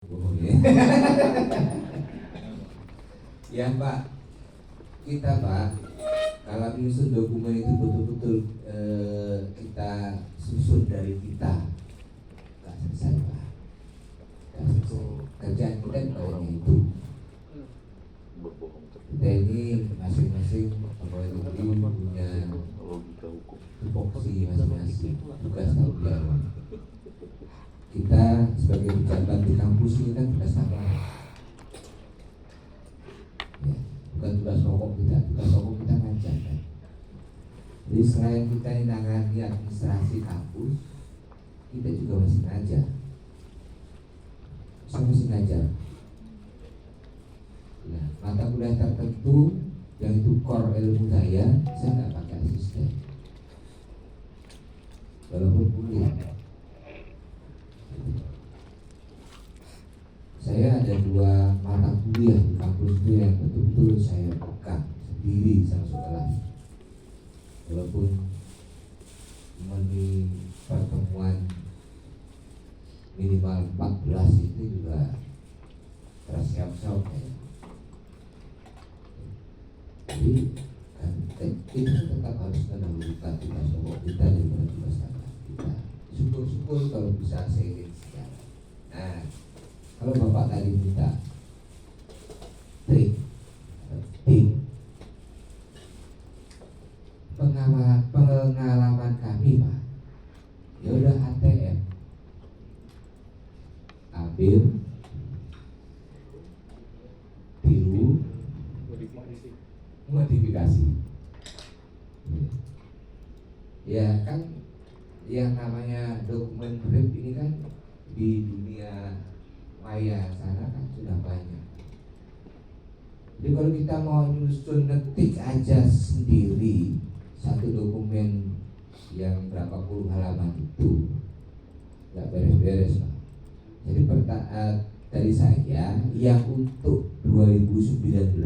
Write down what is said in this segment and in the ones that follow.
Oh, ya. Ya Pak, kita Pak, kalau menyusun dokumen itu betul-betul kita susun dari kita, nggak selesai Pak, nggak selesai. Kerjaan kita bukan itu. Kita ini masing-masing pegawai negeri punya tupoksi masing-masing, tugas tanggung jawab. Kita sebagai pejabat di kampus ini kan tugas sama. Ya, bukan tugas pokok kita, tugas pokok kita ngajar kan. Jadi selain kita ini nangani administrasi kampus, kita juga masih ngajar. Saya masih ngajar. Nah, mata kuliah tertentu yang itu core ilmu saya nggak pakai asisten. Walaupun kuliah. Saya ada 2 mata kuliah di kampus itu yang betul-betul saya pegang sendiri sama kelas. Walaupun di pertemuan minimal 14 itu juga tersiap-siap ya. Jadi kan kita tetap harus mendahulukan tugas pokok kita daripada tugas tambahan kita. Syukur-syukur kalau bisa seiring sejarah. Nah, kalau Bapak tadi minta tim pengalaman kami Pak, ya udah ATM, ambil, tiru, modifikasi. Ya kan, yang namanya dokumen brief ini kan di dunia maya sana kan sudah banyak. Jadi kalau kita mau nyusun ngetik aja sendiri satu dokumen yang berapa puluh halaman itu nggak beres-beres Pak. Jadi dari saya yang untuk 2019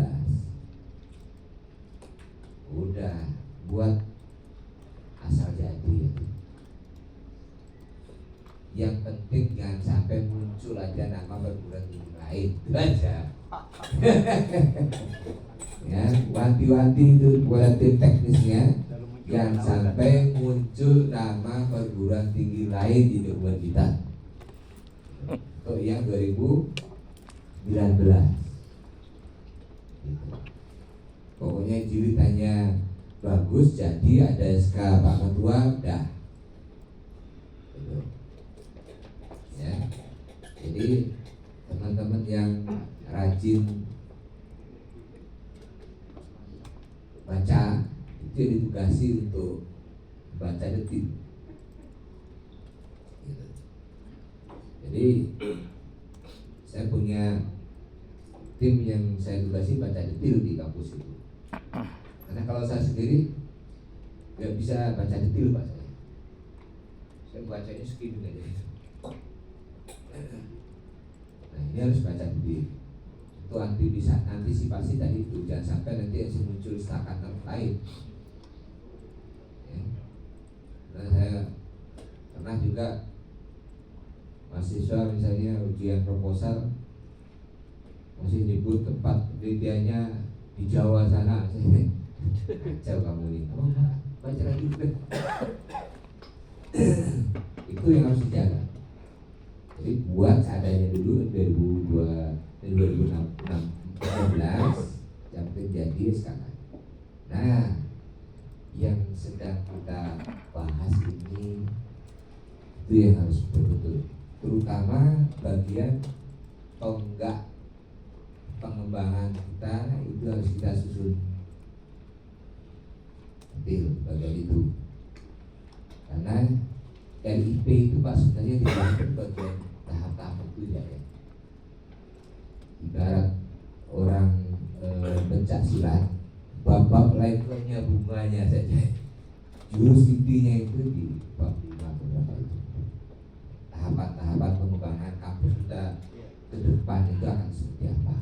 udah buat asal jadi. Yang penting jangan sampai muncul aja nama perguruan tinggi lain, itu aja. Ya, wanti-wanti itu buat tim teknisnya, jangan sampai muncul nama perguruan tinggi lain di dokumen kita. Untuk yang 2019. Gitu. Pokoknya jilitannya bagus, jadi ada SK Pak Ketua, dah. Gitu. Ya, jadi teman-teman yang rajin baca itu ditugasi untuk baca detil. Gitu. Jadi saya punya tim yang saya tugasi baca detil di kampus itu. Karena kalau saya sendiri nggak bisa baca detil Pak saya. Saya bacanya skimming aja. Nah, ini harus baca detil. Itu bisa antisipasi tadi itu, jangan sampai nanti muncul setakat lain. Ya. Nah, saya pernah juga mahasiswa misalnya ujian proposal masih nyebut tempat penelitiannya di Jawa sana. Jauh kamu ini, baca lagi. Itu yang harus dijaga. Jadi buat seadanya dulu 2016 yang terjadi sekarang. Nah, yang sedang kita bahas ini itu yang harus betul-betul, terutama bagian tonggak pengembangan kita itu harus kita susun detail bagian itu. Karena RIP itu Pak sebenarnya dibangun bagian tahap-tahap itu ya. Ibarat orang pencak silat, bab-bab levelnya bunganya saja, jurus intinya itu di bab 5 beberapa itu. Tahapan-tahapan pengembangan kampus kita ke depan itu akan seperti apa?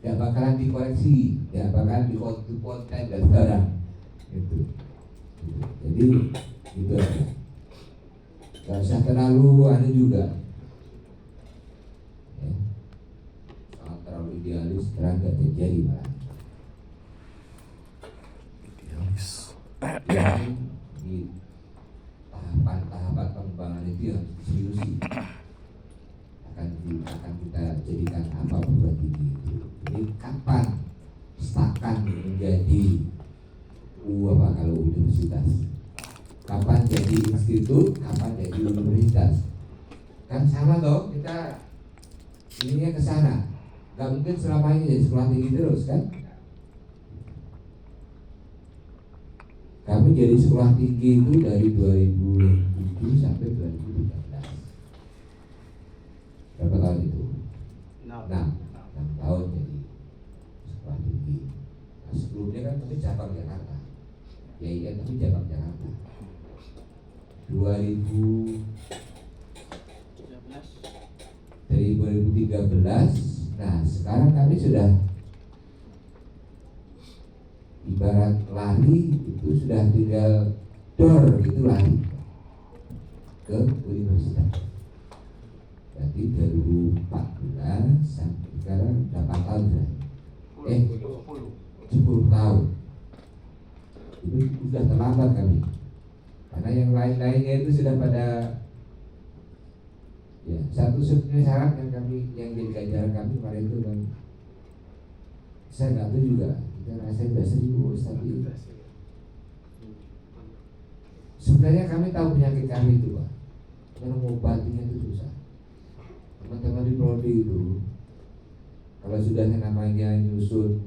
Gak bakalan dikoreksi, gak bakalan dikonten dan barang itu. Jadi itu aja. Gak usah terlalu juga sekarang nggak terjadi malah. Yang di tahapan-tahapan pengembangan itu yang serius akan kita jadikan apa perguruan tinggi itu. Jadi kapan stakan menjadi apa kalau universitas? Kapan jadi institut? Kapan jadi universitas? Kan sama toh, kita ininya ke sana. Gak mungkin selamanya jadi sekolah tinggi terus kan? Kami jadi sekolah tinggi itu dari 2007 sampai 2013. Berapa tahun itu? 6 tahun jadi sekolah tinggi. Nah, sebelumnya kan kami cabang Jakarta. Ya iya kami cabang Jakarta. 2013. Nah sekarang kami sudah ibarat lari itu sudah tinggal door gitu lari ke universitas. Berarti 2014 sampai sekarang 8 tahun sudah. 10 tahun. Itu sudah terlambat kami. Karena yang lain-lainnya itu sudah pada ya satu-satunya syarat yang jadi ganjaran kami kemarin itu kan saya nggak tahu juga kita rasain bahasa ibu tapi sebenarnya kami tahu penyakit kami itu Pak, karena mengobatinya itu susah. Teman-teman di prodi itu kalau sudah namanya nyusun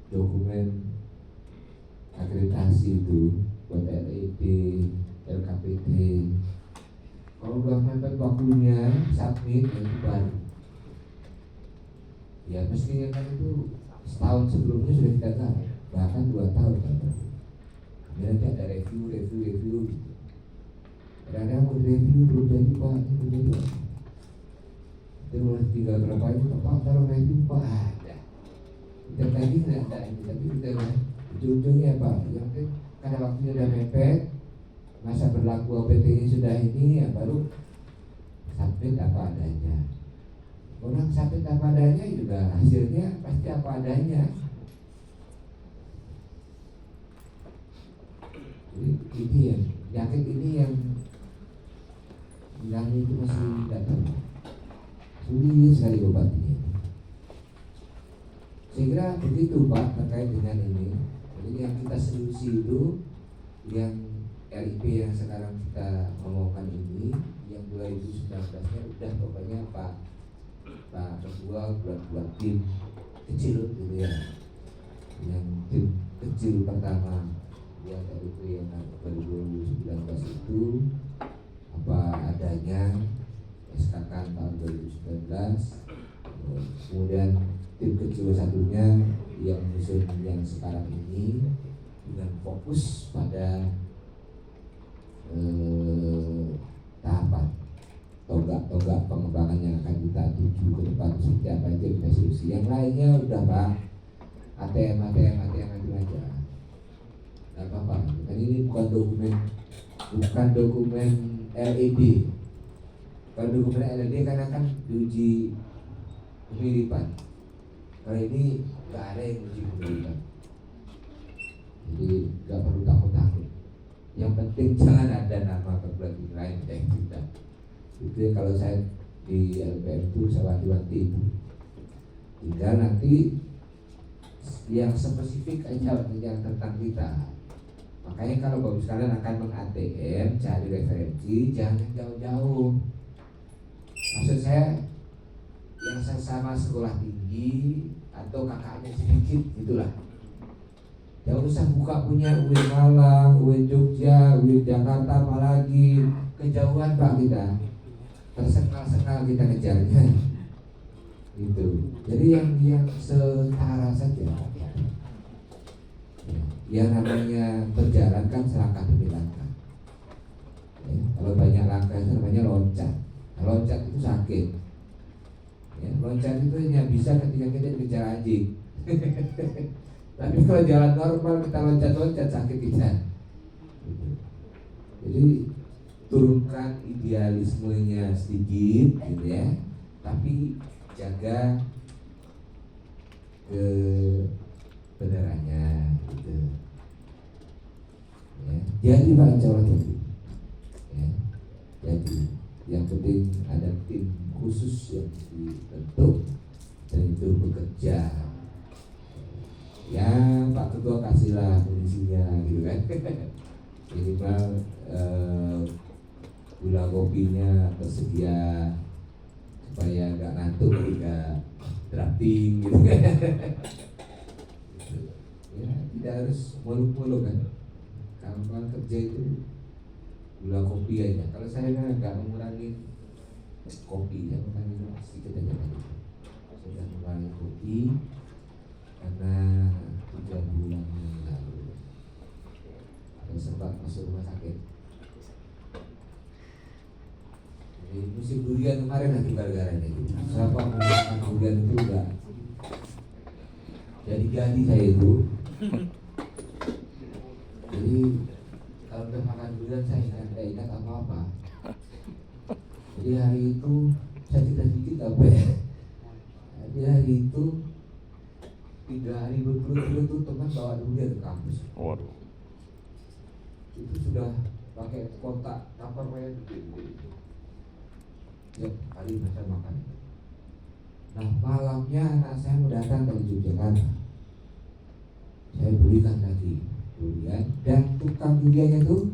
dokumen akreditasi itu buat LED, LKPD, kalau udah mepet waktunya submit itu baru. Ya mestinya kan itu setahun sebelumnya sudah kita tahu, bahkan 2 tahun kan. Nanti ada review gitu. Kadang-kadang mau review belum jadi Pak, belum jadi. Terus tinggal berapa itu Pak, kalau review Pak ada. Kita tadi nggak ada ini, tapi kita ujung-ujungnya Pak, yang karena waktunya udah mepet, masa berlaku OPT-nya sudah ini, ya baru submit apa adanya. Orang submit apa adanya juga hasilnya pasti apa adanya. Jadi ini yang penyakit ini yang bilangnya itu masih datang sulit sekali obatnya. Saya kira begitu Pak terkait dengan ini. Jadi yang kita solusi itu yang LIP yang sekarang kita ngomongkan ini, yang 2019-nya udah pokoknya Pak Ketua buat tim kecil gitu ya, yang tim kecil pertama buat LIP yang 2019 itu apa adanya SKK tahun 2019, kemudian tim kecil satunya yang musim yang sekarang ini dengan fokus pada tahapan tonggak pengembangan yang akan kita tuju ke depan seperti apa itu kita solusi. Yang lainnya udah Pak, ATM itu aja, nggak apa-apa. Dan ini bukan dokumen LED. Kalau dokumen LED kan akan diuji kemiripan. Kalau ini nggak ada yang uji kemiripan, jadi nggak perlu takut. Yang penting jangan ada nama perguruan tinggi lain yang kita. Itu ya, kalau saya di LPM itu saya wanti-wanti itu. Tinggal nanti yang spesifik aja yang tentang kita. Makanya kalau Bapak sekalian akan meng-ATM, cari referensi, jangan jauh-jauh. Maksud saya yang sesama sekolah tinggi atau kakaknya sedikit gitulah. Jangan usah buka punya UIN Malang, UIN Jogja, UIN Jakarta, apalagi kejauhan Pak kita. Tersengal-sengal kita kejarnya. Gitu. Jadi yang setara saja. Yang namanya berjalan kan selangkah demi langkah. Ya, kalau banyak langkah itu namanya loncat. Nah, loncat itu sakit. Ya, loncat itu hanya bisa ketika kita dikejar anjing. Tapi kalau jalan normal kita loncat-loncat sakit kita. Gitu. Jadi turunkan idealismenya sedikit, gitu ya. Tapi jaga kebenarannya gitu. Ya, jadi Pak, insya Allah jadi. Ya, jadi yang penting ada tim khusus yang dibentuk dan itu bekerja. Ya Pak Ketua kasihlah munisinya gitu kan. Minimal gula kopinya tersedia supaya nggak ngantuk ketika drafting gitu kan. Ya tidak harus muluk-muluk kan. Kalau kerja itu gula kopi aja. Kalau saya nggak mengurangi kopi, saya mengurangi sedikit aja tadi. Sudah mengurangi kopi karena 3 bulan yang lalu saya sempat masuk rumah sakit. Jadi musim durian kemarin lagi gara-garanya itu. Siapa mau makan durian itu enggak? Jadi saya itu. Jadi kalau udah makan durian saya nggak ingat apa-apa. Jadi hari itu saya sedikit apa ya? Jadi hari itu 3 hari berturut-turut tuh teman bawa durian ke kampus. Waduh. Itu sudah pakai kotak tupperware gede. Ya, kali saya makan. Nah malamnya anak saya mau datang dari Yogyakarta. Saya belikan lagi durian dan tukang duriannya itu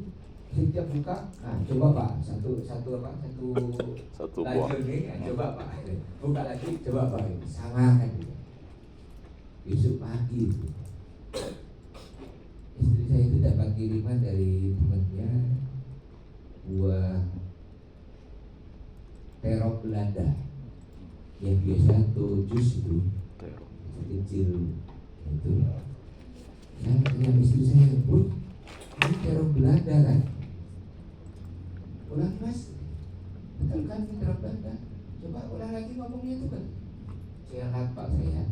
setiap buka, nah coba Pak satu buah. lajur nih, ya, coba Pak buka lagi, coba Pak sama kan gitu. Besok pagi itu istri saya itu dapat kiriman dari temannya buah terong Belanda yang biasa tuh jus itu kecil itu. Saya tanya istri saya, "Bun, ini terong Belanda kan?" "Ulang Mas, betul kan ini terong Belanda? Coba ulang lagi ngomongnya itu kan." Celat Pak saya.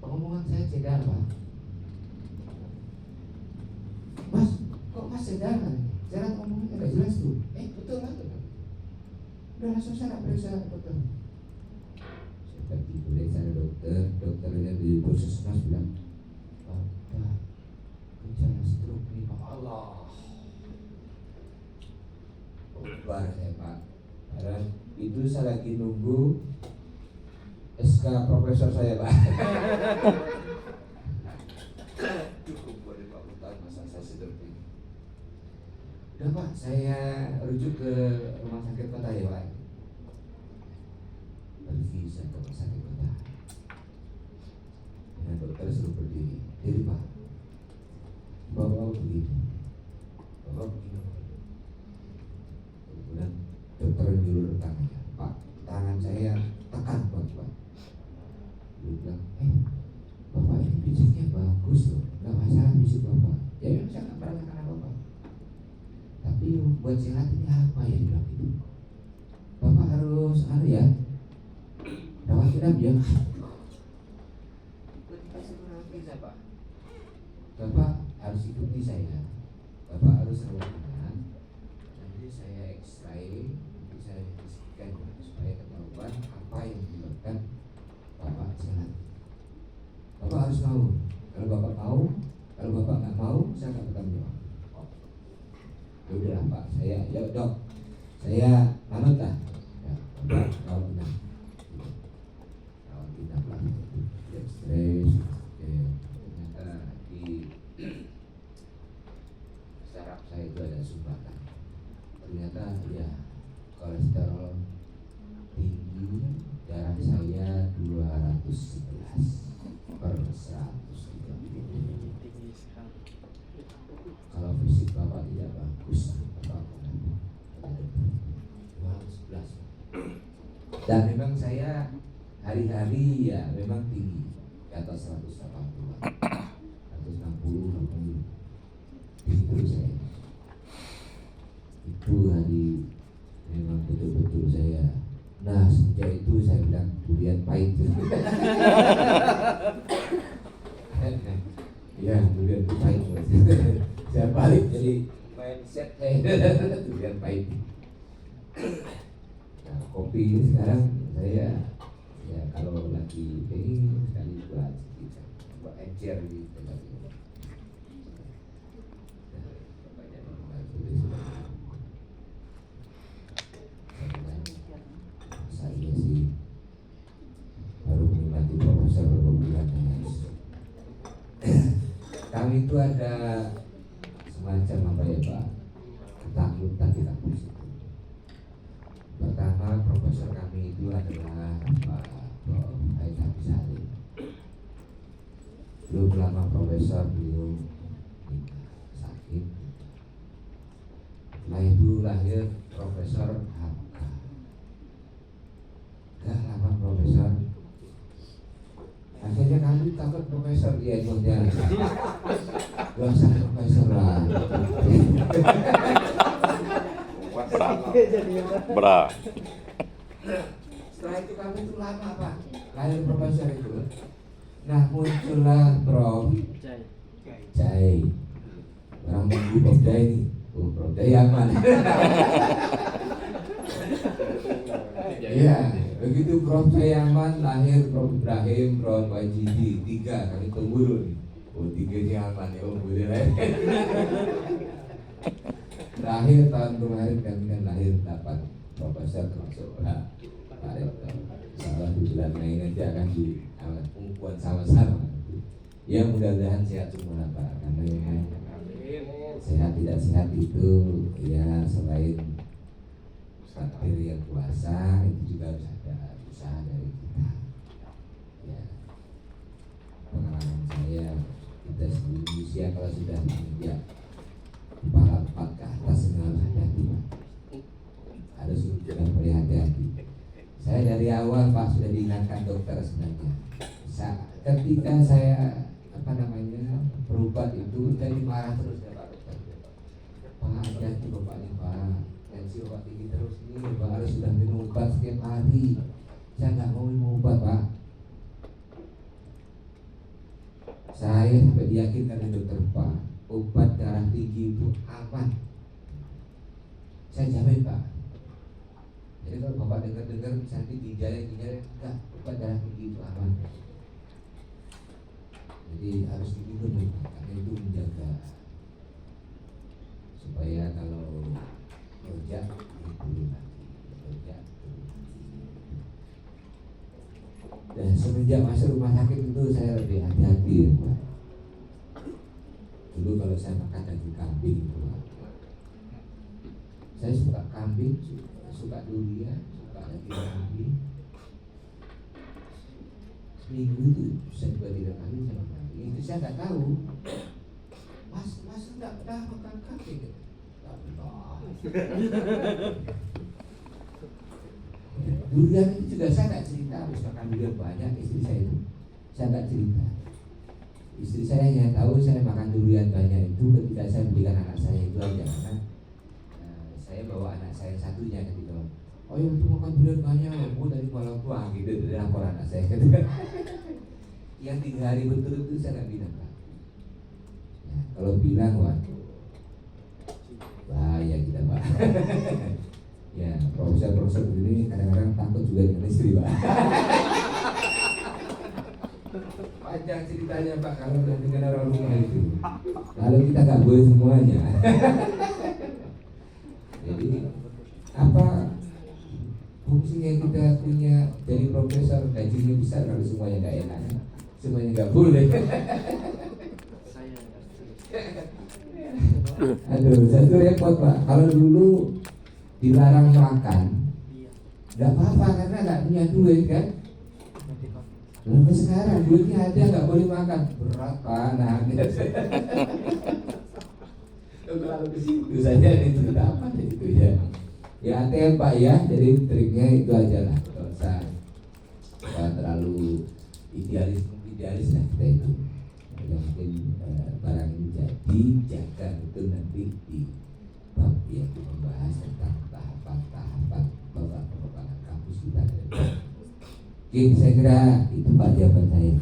Pengomongan saya cedar Pak. "Mas, kok Mas cedar kan? Cara ngomongnya nggak jelas tuh." Betul kan? Udah langsung saya periksa dokter. Saya pergi periksa dokternya di puskesmas bilang, "Pak, gejala stroke nih Pak." Allah. Bubar saya Pak. Karena itu saya lagi nunggu SK profesor saya Pak. Cukup buat 50 tahun masa saya stroke ini. Udah Pak, saya rujuk ke rumah sakit kota ya Pak. Pergi saya ke rumah sakit kota. Dan dokter suruh berdiri. "Diri Pak, bawa begini, bawa begini." Kemudian dokter nyuruh tangannya, "Pak, tangan saya tekan Pak." Dia bilang, "Bapak ini fisiknya bagus loh, nggak masalah fisik Bapak." Ya memang saya nggak merasakan apa-apa. Tapi buat sehat ini apa ya bilang itu? "Bapak harus ya, rawat inap ya." Pak, Bapak harus ikuti saya. Bapak harus rawat inap. Nanti saya X-ray, nanti saya scan supaya ketahuan apa yang menyebabkan Bapak sehat. Bapak harus mau. Kalau Bapak mau, kalau Bapak nggak mau, saya nggak bertanggung jawab. Ya udah Pak, saya ya dok, saya manut lah. Ya, Bapak rawat inap. Rawat inap lah. X-ray, ternyata di saraf saya itu ada sumbatan. Ternyata ya kolesterol tinggi, darah saya 211/130. Kalau fisik Bapak tidak bagus, Bapak 211. Dan memang saya hari-hari ya memang tinggi, di atas 180, 160 itu saya. Itu hari memang betul-betul saya. Nah sejak itu saya bilang durian pahit. Ya durian itu pahit. Saya balik jadi mindset saya durian pahit. Nah kopi ini sekarang saya ya kalau lagi pengen sekali buat encer di tempat ini. Saya sih baru menikmati profesor beberapa bulan ya. Kami itu ada semacam apa ya Pak, ketakutan di kampus itu. Pertama, profesor kami itu adalah Pak Prof. Haidar Salim. Belum lama profesor beliau sakit. Setelah itu lahir Profesor Hamka. Gak lama profesor. Akhirnya kami takut profesor dia itu jangan. Gak usah profesor lah. Bra. Setelah itu kami itu lama Pak, lahir profesor itu. Nah muncullah Prof. Jai. Orang nunggu Prof Jai ini. Oh Prof Jai aman. Iya, begitu Prof Jai aman, lahir Prof Ibrahim, Prof Wajidi, 3 kami tunggu dulu nih. Oh 3 ini aman ya, oh boleh lahir. Lahir tahun kemarin kami kan lahir 8 profesor termasuk Pak Rektor. Salah di bulan Mei nanti akan di pengukuhan sama-sama. Ya mudah-mudahan sehat semua Pak. Karena memang sehat tidak sehat itu ya selain takdir yang kuasa itu juga harus ada usaha dari kita. Ya pengalaman saya kita seluruh Indonesia kalau sudah menginjak kepala 4 ke atas harus hati-hati Pak. Harus berhati-hati. Saya dari awal Pak sudah diingatkan dokter sebenarnya. Ketika saya berobat itu saya dimarah terus ya Pak dokter. Pak hati-hati Bapak ini Pak, tensi obat tinggi terus ini Bapak harus sudah minum obat setiap hari. Saya nggak mau minum obat Pak. Saya sampai diyakinkan oleh dokter Pak, obat darah tinggi itu aman. Saya jamin Pak. Jadi kalau Bapak dengar nanti ginjalnya enggak, obat darah tinggi itu aman. Jadi harus diminum karena itu menjaga supaya kalau lonjak turun lagi, lonjak turun lagi. Dan semenjak masuk rumah sakit itu saya lebih hati-hati ya Pak. Dulu kalau saya makan daging kambing itu Pak, saya suka kambing, suka durian, suka daging kambing. Seminggu itu bisa 2-3 kali sama kambing. Itu saya nggak tahu. Mas nggak pernah makan kambing? Nggak pernah. Durian itu juga saya nggak cerita harus makan durian banyak. Istri saya itu saya nggak cerita. Istri saya hanya tahu saya makan durian banyak itu ketika saya belikan anak saya itu aja karena saya bawa anak saya satunya ketika oh ya itu makan durian banyak, bu dari malam tua gitu dari laporan anak saya. Yang 3 hari berturut itu saya nggak bilang Pak. Ya, kalau bilang waduh bahaya kita Pak. Ya profesor begini kadang-kadang takut juga dengan istri Pak. Panjang ceritanya Pak kalau dengan orang rumah itu. Lalu kita nggak boleh semuanya. Jadi apa fungsinya kita punya jadi profesor gajinya besar kalau semuanya nggak enak, semuanya nggak boleh. Aduh, satu repot Pak. Kalau dulu dilarang makan, nggak apa-apa karena nggak punya duit kan. Lalu sekarang duitnya ada nggak boleh makan, berat Pak. Nah, kalau ke situ saja itu apa itu ya. Ya ATM Pak ya, jadi triknya itu aja lah, nggak usah terlalu idealis lah kita itu. Yang penting barang ini jadi jaga itu nanti di bab yang membahas tentang tahapan-tahapan pengembangan kampus kita. Oke, saya kira itu Pak jawaban saya.